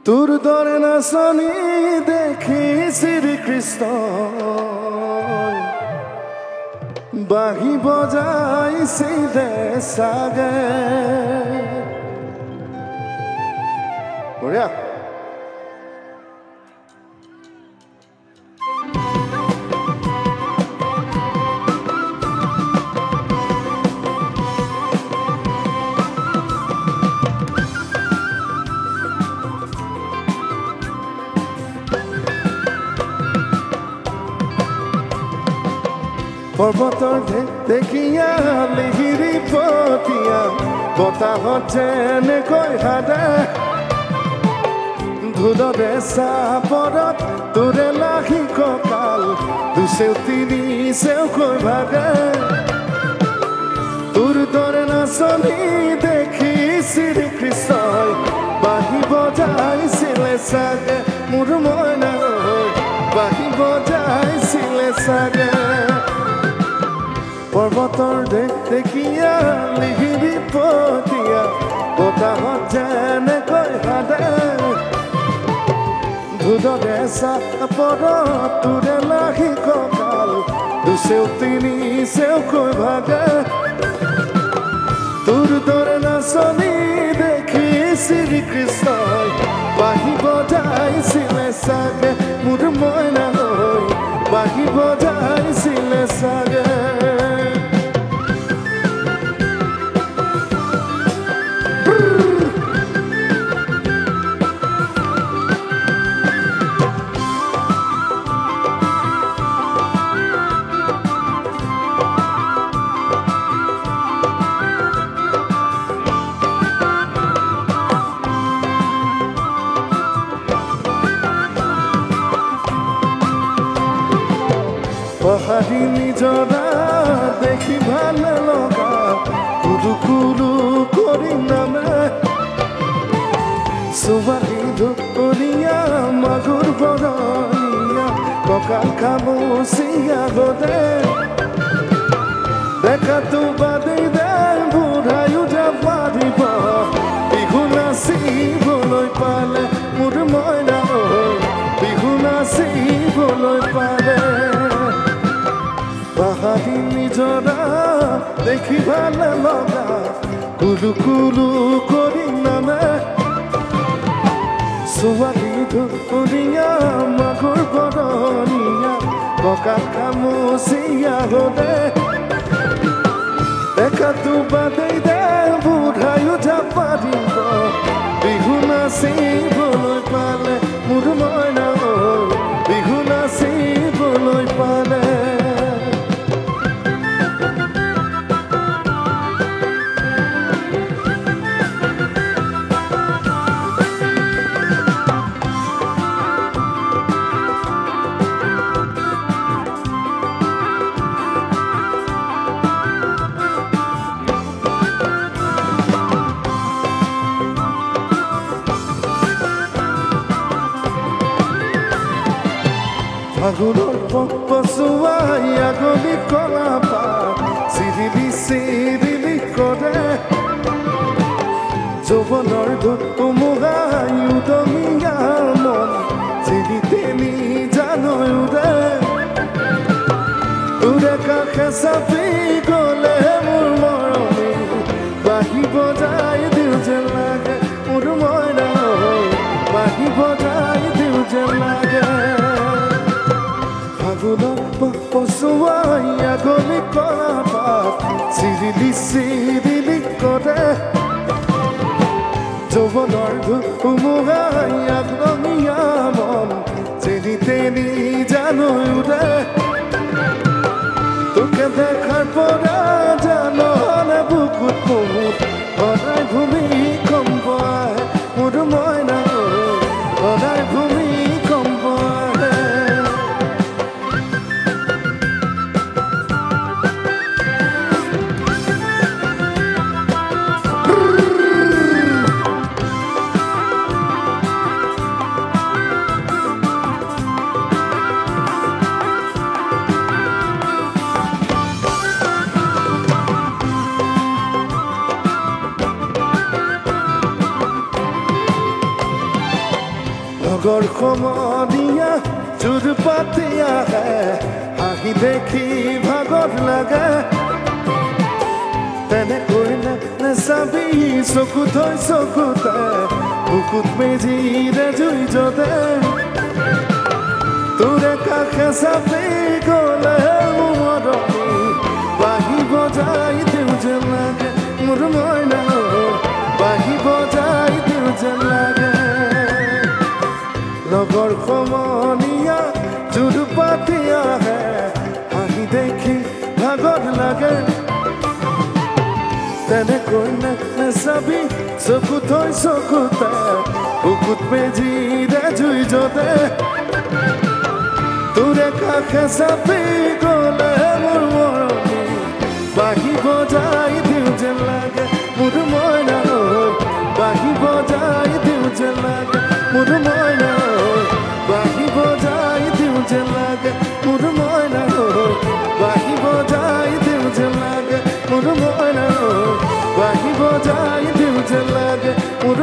তোৰ দৰে নাচনি দেখি শ্ৰীকৃষ্ণ বাঁহী বজাইছিলে চাগে। বঢ়িয়া। পৰ্বতৰ দেখিয়া লিহিৰি পতিয়া বতাহত যেনেকৈ হাদে ধুলৰে চাপৰত তোৰে লাহি কঁকাল দুচেও তিনি চেওকৈ ভাগে। তোৰ দৰে নাচনি দেখি শ্ৰীকৃষ্ণই বাঁহী বজাইছিলে চাগে। মোৰ মইনা বাঁহী বজাইছিলে চাগে। পৰ্বতৰ দেখিয়া লিহিৰি পতিয়া বতাহত যেনেকৈ হাদে ধুলৰে চাপৰত তোৰে লাহি কঁকাল দুচেও তিনি চেওকৈ ভাগে। তোৰ দৰে নাচনি দেখি শ্ৰীকৃষ্ণই বাঁহী বজাইছিলে চাগে। মোৰ মইনা বাঁহী বজাইছিলে চাগে। পাহাড়ি নিজৰা দেখি ভাল লগা কুলু কুলু কৰি নামে ছোৱালী ধুনীয়া মাগুৰ বৰণীয়া কঁকাল খামুচিয়া গদে দেখাতো বাদেই দে বুঢ়ায়ো যাব পাৰিব বিহু নাচিবলৈ পালে। মোৰ মইনা বিহু নাচিবলৈ পালে। পাহাড়ি নিজৰা দেখি ভাল লগা কুলু কুলু কৰি নামে ছোৱালী ধুনীয়া মাগুৰ বৰণীয়া কঁকাল খামুচিয়া গদে দেখাতো বাদেই দে বুঢ়ায়ো যাব পাৰিব বিহু নাচিবলৈ পালে। মোৰ মইনা বিহু নাচিবলৈ পালে। ফাগুনৰ পচুৱাই আগলি কলা পাত চিৰিলি চিৰিলি কৰে যৌৱনৰ ধুমুহাই উদঙিয়া মন চিৰি তেনি জানৈ উৰে। তোৰে কাষে চাপি গ'লে মোৰ মৰমী বাঁহী বজাই দিওঁ যেন লাগে। মোৰ মইনা বাঁহী বজাই দিওঁ যেন লাগে। ফাগুনৰ পচুৱাই আগলি কলা পাত চিৰিলি চিৰিলি কৰে যৌৱনৰ ধুমুহাই আগৰঙীয়া মন যেনি তেনি জানৈ উৰে। তোকে দেখাৰ পৰা জাননে বুকুত বহুত সদায় ভূমিকম্প আহে। মোৰ মইনা সদায় ভূমিকম্প আহে। লগৰ সমনীয়া জোৰ পাতি আহে হাঁহি দেখি ভাগত লাগে তেনেকৈ নেচাবি চকু থৈ চকুতে বুকুত মেজিৰে জুই জ্বলে তোৰে কাষে চাপি গ'লে মৰমী বাঁহী বজাই দিওঁ যেন লাগে মোৰ মইনা বাঁহী বজাই দিওঁ যেন লাগে লগৰ সমনীয়া জোৰ পাতি আহে হাঁহি দেখি ভাগত লাগে তেনেকৈ নেচাবি চকু থৈ চকুতে বুকুত মেজিৰে জুই জ্বলে তোৰে কাষে চাপি গ'লে মোৰ মৰমী বাঁহী বজাই দিওঁ যেন লাগে মোৰ মইনা বাঁহী বজাই দিওঁ যেন লাগে মোৰ মইনা বাঁহী বজাই দিওঁ যেন লাগে মোৰ মইনা বাঁহী বজাই দিওঁ যেন লাগে মোৰ মইনা বাঁহী বজাই দিওঁ যেন লাগে মোৰ